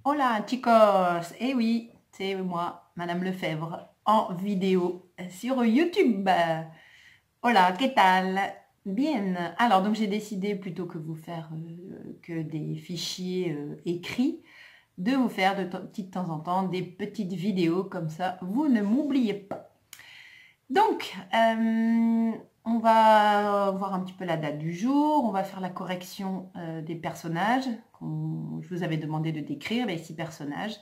Hola chicos, eh oui, c'est moi, Madame Lefebvre, en vidéo sur YouTube. Hola, ¿qué tal? Bien, alors donc j'ai décidé plutôt que vous faire que des fichiers écrits, de vous faire de temps en temps des petites vidéos comme ça, vous ne m'oubliez pas. Donc, on va voir un petit peu la date du jour, on va faire la correction des personnages. Je vous avais demandé de décrire les 6 personnages.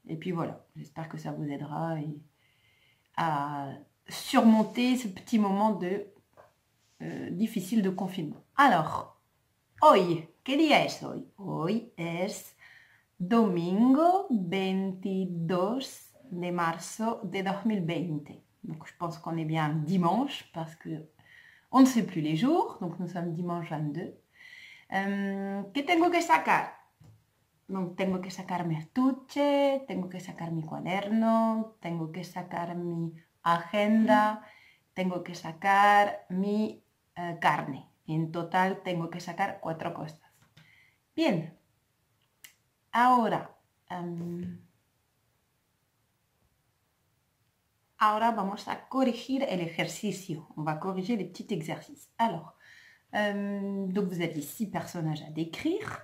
Et puis voilà, j'espère que ça vous aidera à surmonter ce petit moment difficile de confinement. Alors, hoy, ¿qué día es hoy? Hoy es domingo 22 de marzo de 2020. Donc je pense qu'on est bien dimanche parce que on ne sait plus les jours. Donc nous sommes dimanche 22. ¿Qué tengo que sacar? Donc tengo que sacar mi estuche, tengo que sacar mi cuaderno, tengo que sacar mi agenda, tengo que sacar mi carne. En total tengo que sacar 4 cosas. Bien, ahora, ahora vamos a corregir el ejercicio. On va corriger les petits exercices. Alors, donc vous aviez 6 personnages à décrire.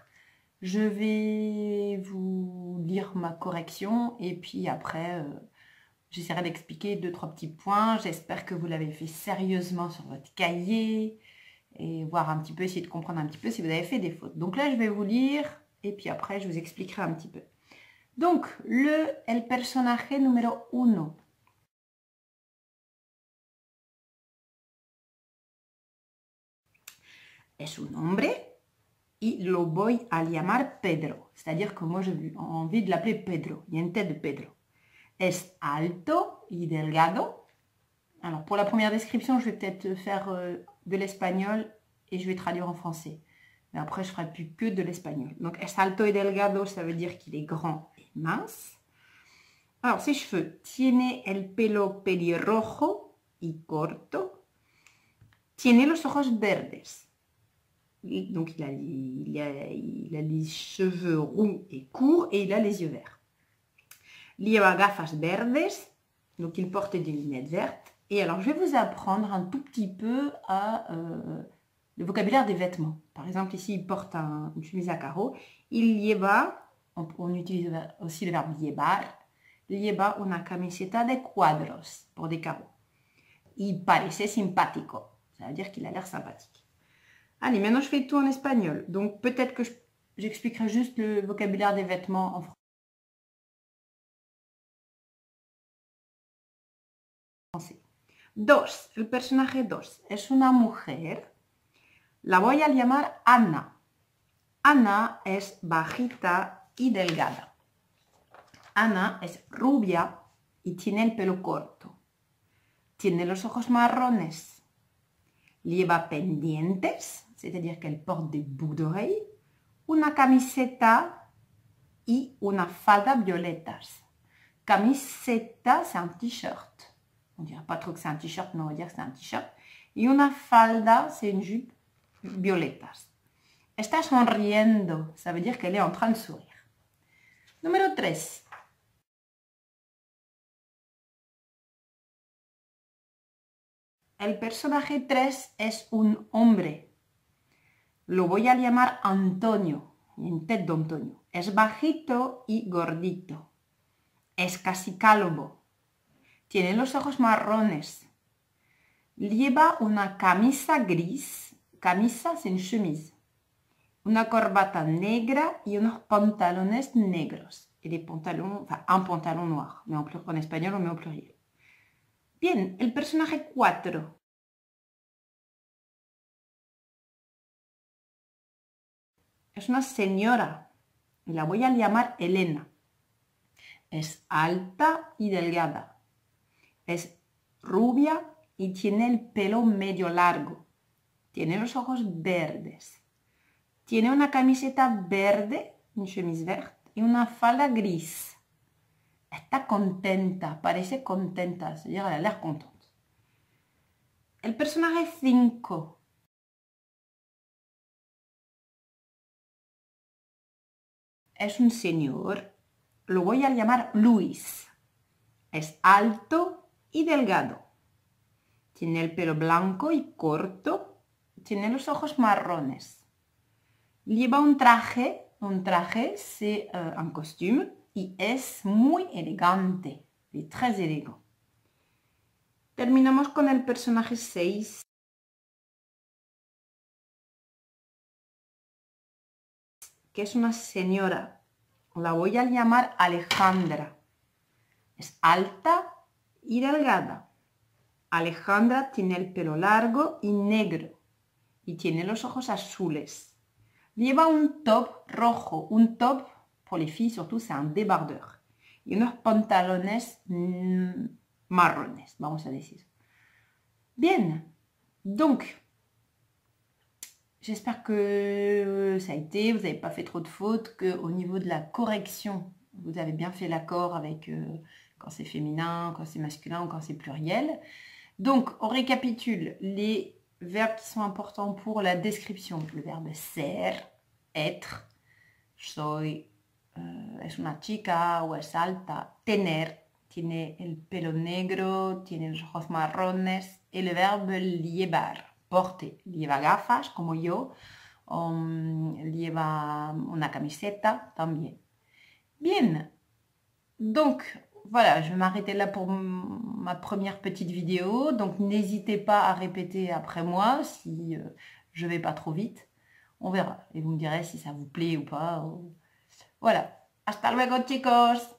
Je vais vous lire ma correction et puis après, j'essaierai d'expliquer 2-3 petits points. J'espère que vous l'avez fait sérieusement sur votre cahier et voir un petit peu, essayer de comprendre un petit peu si vous avez fait des fautes. Donc là, je vais vous lire et puis après, je vous expliquerai un petit peu. Donc, el personaje número 1. Es un hombre y lo voy a llamar Pedro. C'est-à-dire que moi, j'ai envie de l'appeler Pedro. Il y a une tête de Pedro. Es alto y delgado. Alors, pour la première description, je vais peut-être faire de l'espagnol et je vais traduire en français. Mais après, je ne ferai plus que de l'espagnol. Donc, es alto y delgado, ça veut dire qu'il est grand et mince. Alors, ses cheveux. Tiene el pelo pelirrojo y corto. Tiene los ojos verdes. Donc, il a les cheveux roux et courts et il a les yeux verts. Lleva gafas verdes. Donc, il porte des lunettes vertes. Et alors, je vais vous apprendre un tout petit peu le vocabulaire des vêtements. Par exemple, ici, il porte une chemise à carreaux. Il lleva, on utilise aussi le verbe llevar. Lleva una camiseta de cuadros, pour des carreaux. Il parece simpático. Ça veut dire qu'il a l'air sympathique. Allez, maintenant, je fais tout en espagnol. Donc, peut-être que j'expliquerai juste le vocabulaire des vêtements en français. Dos, el personaje 2 es una mujer. La voy a llamar Ana. Ana es bajita y delgada. Ana es rubia y tiene el pelo corto. Tiene los ojos marrones. Lleva pendientes, c'est-à-dire qu'elle porte des boucles d'oreilles, una camiseta y una falda violetas. Camiseta, c'est un t-shirt. On ne dirait pas trop que c'est un t-shirt, mais on va dire que c'est un t-shirt. Y una falda, c'est une jupe violetas. Está sonriendo, ça veut dire qu'elle est en train de sourire. Número 3. El personaje 3 es un hombre. Lo voy a llamar Antonio, en tête d'Antonio. Es bajito y gordito. Es casi calvo. Tiene los ojos marrones. Lleva una camisa gris. Camisa, c'est une chemise. Una corbata negra y unos pantalones negros. Et des pantalons, enfin un pantalon noir. Mais en espagnol, on met au pluriel. Bien, el personaje 4. Es una señora. La voy a llamar Elena. Es alta y delgada. Es rubia y tiene el pelo medio largo. Tiene los ojos verdes. Tiene una camiseta verde, une chemise verte, y una falda gris. Está contenta, parece contenta, c'est-à-dire elle a l'air contente. El personaje 5. Es un señor lo voy a llamar Luis. Es alto y delgado. Tiene el pelo blanco y corto. Tiene los ojos marrones. Lleva un traje. Un traje, c'est un costume. Y es muy elegante. Es très élégant. Terminamos con el personaje 6. Que es una señora. La voy a llamar Alejandra. Es alta y delgada. Alejandra tiene el pelo largo y negro. Y tiene los ojos azules. Lleva un top rojo. Un top, pour les filles surtout, c'est un débardeur. Y unos pantalones marrones, vamos a decir. Bien. Donc, j'espère que ça a été, vous n'avez pas fait trop de fautes, qu'au niveau de la correction, vous avez bien fait l'accord avec quand c'est féminin, quand c'est masculin ou quand c'est pluriel. Donc, on récapitule les verbes qui sont importants pour la description. Le verbe ser, être, soy, es una chica o es alta, tener, tiene el pelo negro, tiene los ojos marrones, et le verbe llevar. Porte, lleva gafas como yo, lleva una camiseta también. Bien, donc voilà, je vais m'arrêter là pour ma première petite vidéo. Donc n'hésitez pas à répéter après moi si je vais pas trop vite. On verra et vous me direz si ça vous plaît ou pas. Voilà, hasta luego chicos!